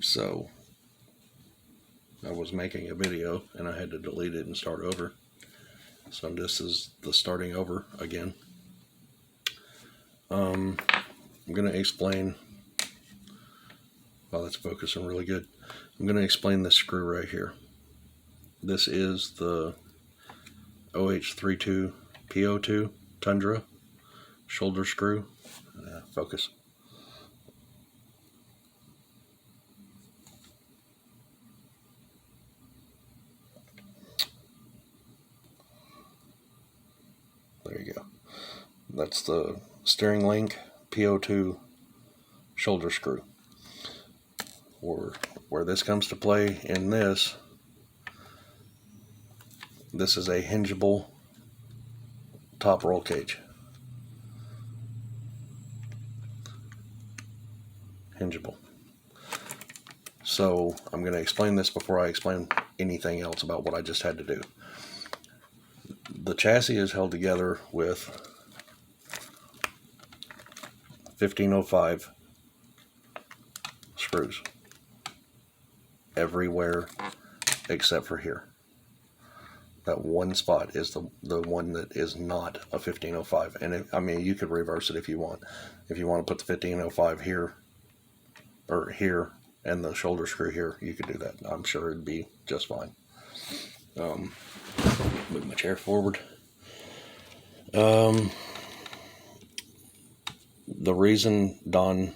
So I was making a video and I had to delete it and start over. So this is the starting over again. I'm going to explain, wow, that's focusing really good. I'm going to explain this screw right here. This is the OH32 PO2 Tundra shoulder screw. Focus. There you go. That's the steering link PO2 shoulder screw. Where this comes to play in this is a hingeable top roll cage. Hingeable. So I'm going to explain this before I explain anything else about what I just had to do. The chassis is held together with 1505 screws everywhere except for here. That one spot is the one that is not a 1505. And I mean, you could reverse it if you want. If you want to put the 1505 here or here and the shoulder screw here, you could do that. I'm sure it'd be just fine. Move my chair forward. The reason Don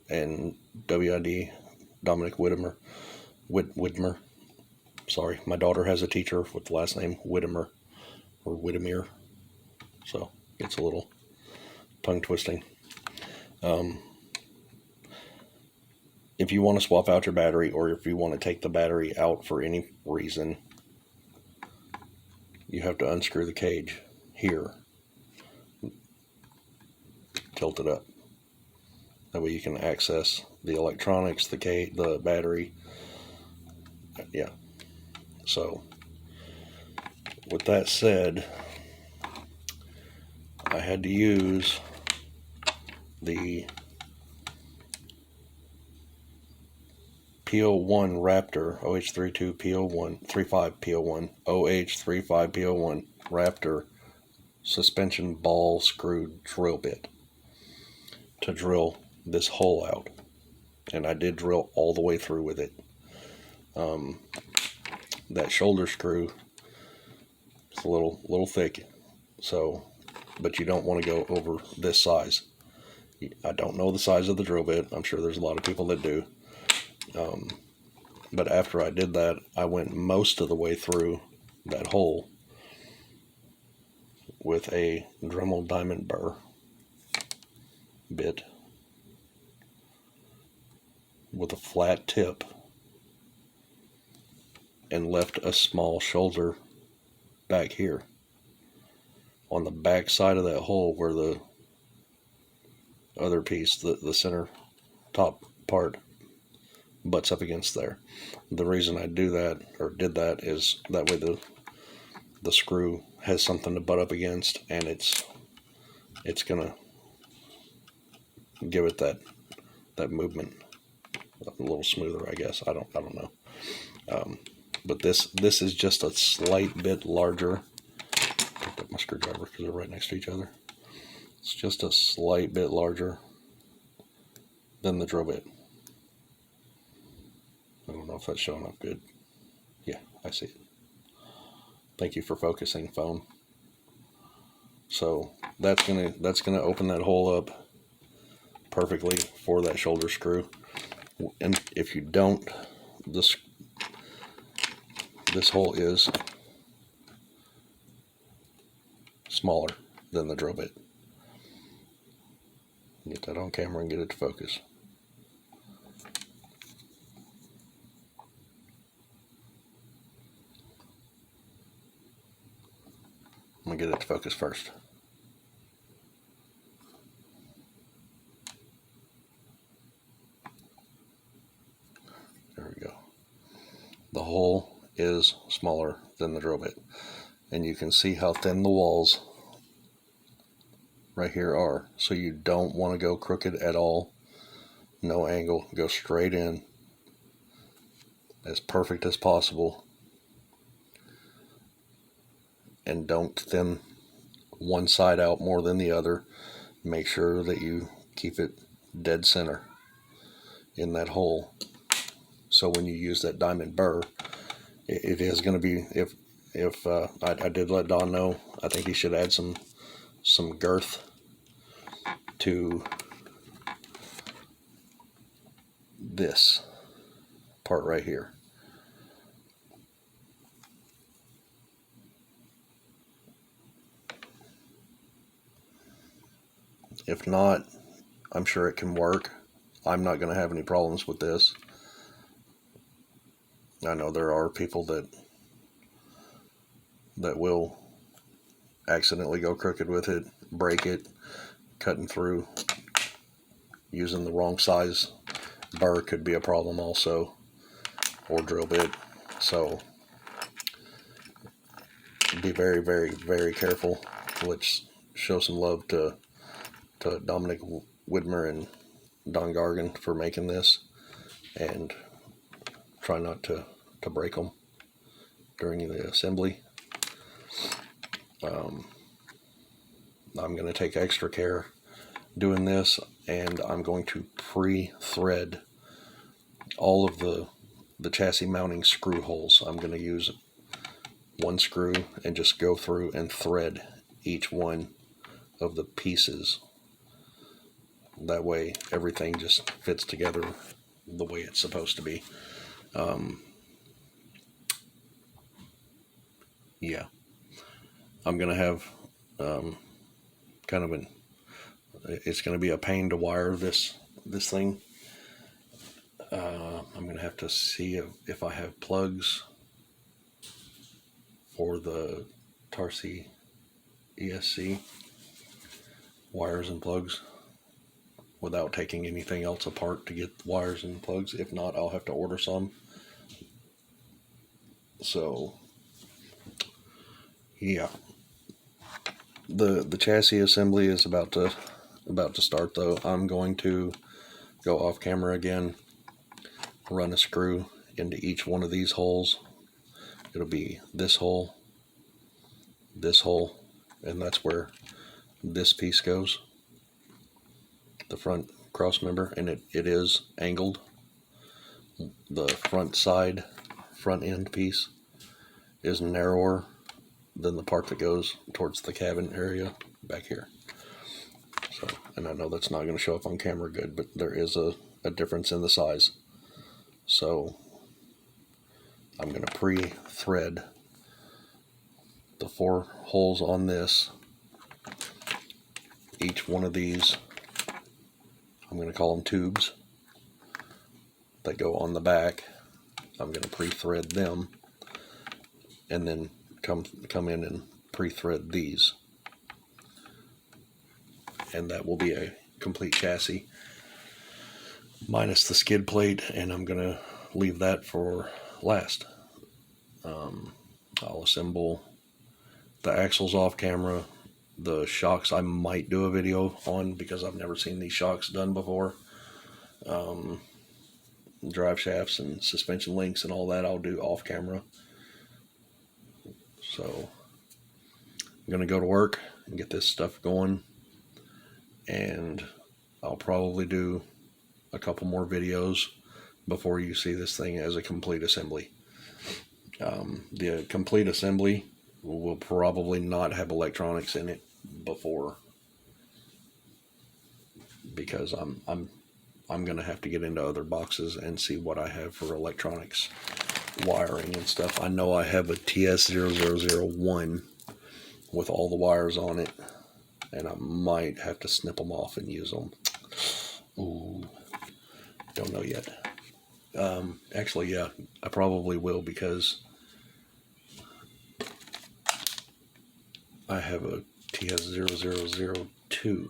and WID, Dominic Widmer, sorry, my daughter has a teacher with the last name Widmer or Widmer, so it's a little tongue twisting. If you want to swap out your battery, or if you want to take the battery out for any reason, you have to unscrew the cage here, tilt it up. That way you can access the electronics, the battery. Yeah. So, with that said, I had to use the PO1 Raptor OH32 PO1 35 PO1 OH35 PO1 Raptor suspension ball screw drill bit to drill this hole out, and I did drill all the way through with it. That shoulder screw is a little thick, so, but you don't want to go over this size. I don't know the size of the drill bit. I'm sure there's a lot of people that do. But after I did that, I went most of the way through that hole with a Dremel diamond burr bit with a flat tip, and left a small shoulder back here on the back side of that hole where the other piece, the center top part, butts up against there. The reason I do that, or did that, is that way the screw has something to butt up against, and it's gonna give it that movement a little smoother, I guess. I don't know. But this is just a slight bit larger. Picked up my screwdriver because they're right next to each other. It's just a slight bit larger than the drill bit. I don't know if that's showing up good. Yeah, I see it. Thank you for focusing, phone. So that's gonna open that hole up perfectly for that shoulder screw. And if you don't, this hole is smaller than the drill bit. Get that on camera and get it to focus. I'm going to get it to focus first. There we go. The hole is smaller than the drill bit, and you can see how thin the walls right here are. So you don't want to go crooked at all. no angle, go straight in, as perfect as possible, and don't thin one side out more than the other. Make sure that you keep it dead center in that hole, so when you use that diamond burr, it is going to be, if I did let Don know, I think he should add some girth to this part right here. If not, I'm sure it can work. I'm not going to have any problems with this. I know there are people that will accidentally go crooked with it, break it, cutting through. Using the wrong size burr could be a problem also, or drill bit. So be very, very, very careful. Let's show some love to Dominic Widmer and Don Gargan for making this, and try not to break them during the assembly. I'm going to take extra care doing this, and I'm going to pre-thread all of the chassis mounting screw holes. I'm going to use one screw and just go through and thread each one of the pieces. That way everything just fits together the way it's supposed to be. Yeah, I'm going to have kind of it's going to be a pain to wire this thing. I'm going to have to see if I have plugs for the Tarsi ESC wires and plugs without taking anything else apart to get wires and plugs. If not, I'll have to order some. So yeah, the chassis assembly is about to start, though. I'm going to go off camera again, run a screw into each one of these holes. It'll be this hole, and that's where this piece goes, the front cross member, and it is angled. The front end piece is narrower than the part that goes towards the cabin area back here. So, and I know that's not going to show up on camera good, but there is a difference in the size. So I'm going to pre-thread the 4 holes on this. Each one of these, I'm going to call them tubes, that go on the back. I'm going to pre-thread them, and then come in and pre-thread these, and that will be a complete chassis minus the skid plate, and I'm going to leave that for last. I'll assemble the axles off camera. The shocks I might do a video on, because I've never seen these shocks done before. Drive shafts and suspension links and all that I'll do off camera. So I'm going to go to work and get this stuff going, and I'll probably do a couple more videos before you see this thing as a complete assembly. The complete assembly will probably not have electronics in it before, because I'm going to have to get into other boxes and see what I have for electronics wiring and stuff. I know I have a TS0001 with all the wires on it, and I might have to snip them off and use them. Ooh, don't know yet. Actually, yeah, I probably will, because I have a TS0002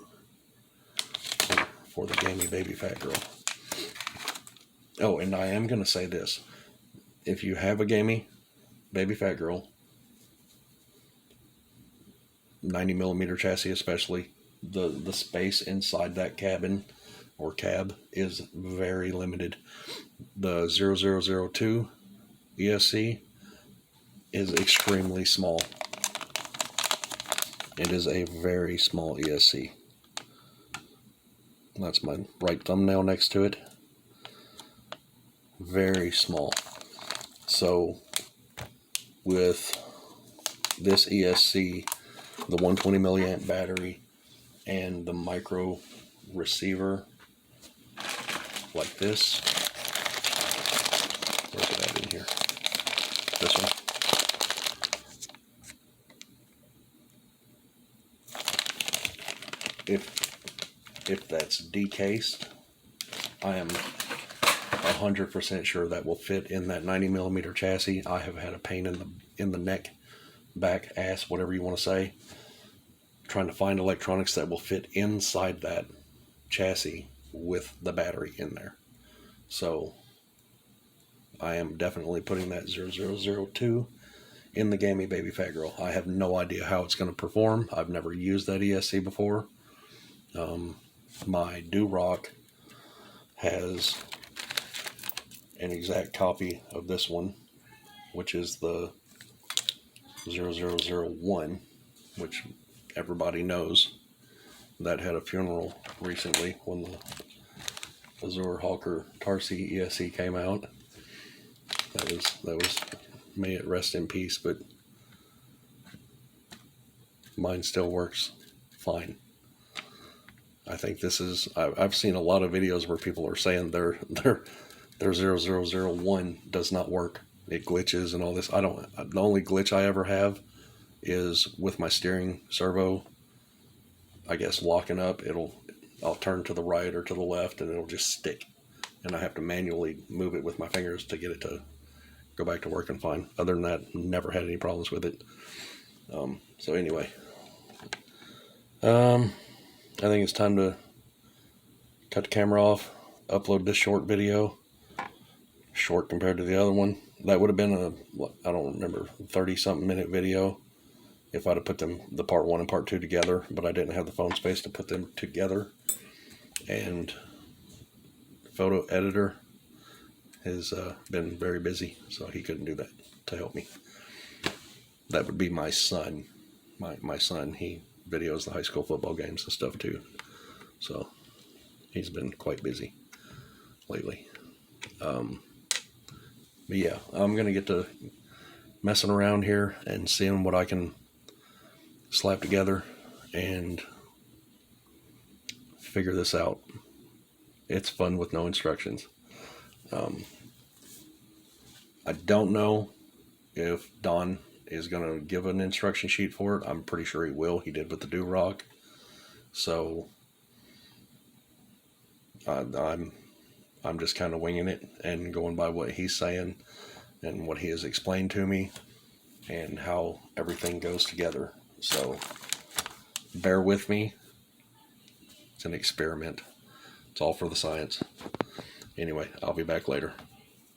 for the gamey baby fat girl. Oh, and I am going to say this. If you have a gamey baby fat girl, 90mm chassis especially, the space inside that cabin or cab is very limited. The 0002 ESC is extremely small. It is a very small ESC. That's my right thumbnail next to it. Very small. So with this ESC, the 120 milliamp battery, and the micro receiver like this, where's it at in here? This one. If that's decased, I am 100% sure that will fit in that 90 millimeter chassis. I have had a pain in the neck, back, ass, whatever you want to say, trying to find electronics that will fit inside that chassis with the battery in there. So I am definitely putting that 0002 in the Gammy Baby Fat Girl. I have no idea how it's going to perform. I've never used that ESC before. My Do-Rock has an exact copy of this one, which is the 0001, which everybody knows. That had a funeral recently when the Azure Hawker Tarsi ESC came out. That was may it rest in peace, but mine still works fine. I think this is, I've seen a lot of videos where people are saying their 0001 does not work. It glitches and all this. The only glitch I ever have is with my steering servo, I guess, locking up. I'll turn to the right or to the left and it'll just stick. And I have to manually move it with my fingers to get it to go back to working fine. Other than that, never had any problems with it. So anyway, I think it's time to cut the camera off, upload this short video. Short compared to the other one. That would have been I don't remember, 30-something minute video if I'd have put the part 1 and part 2 together, but I didn't have the phone space to put them together. And photo editor has been very busy, so he couldn't do that to help me. That would be my son. My son, he videos the high school football games and stuff too. So he's been quite busy lately. But yeah, I'm going to get to messing around here and seeing what I can slap together and figure this out. It's fun with no instructions. I don't know if Don is going to give an instruction sheet for it. I'm pretty sure he will. He did with the Do-Rock. So I'm just kind of winging it and going by what he's saying and what he has explained to me and how everything goes together. So bear with me. It's an experiment. It's all for the science. Anyway, I'll be back later.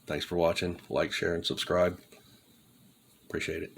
Thanks for watching. Like, share, and subscribe. Appreciate it.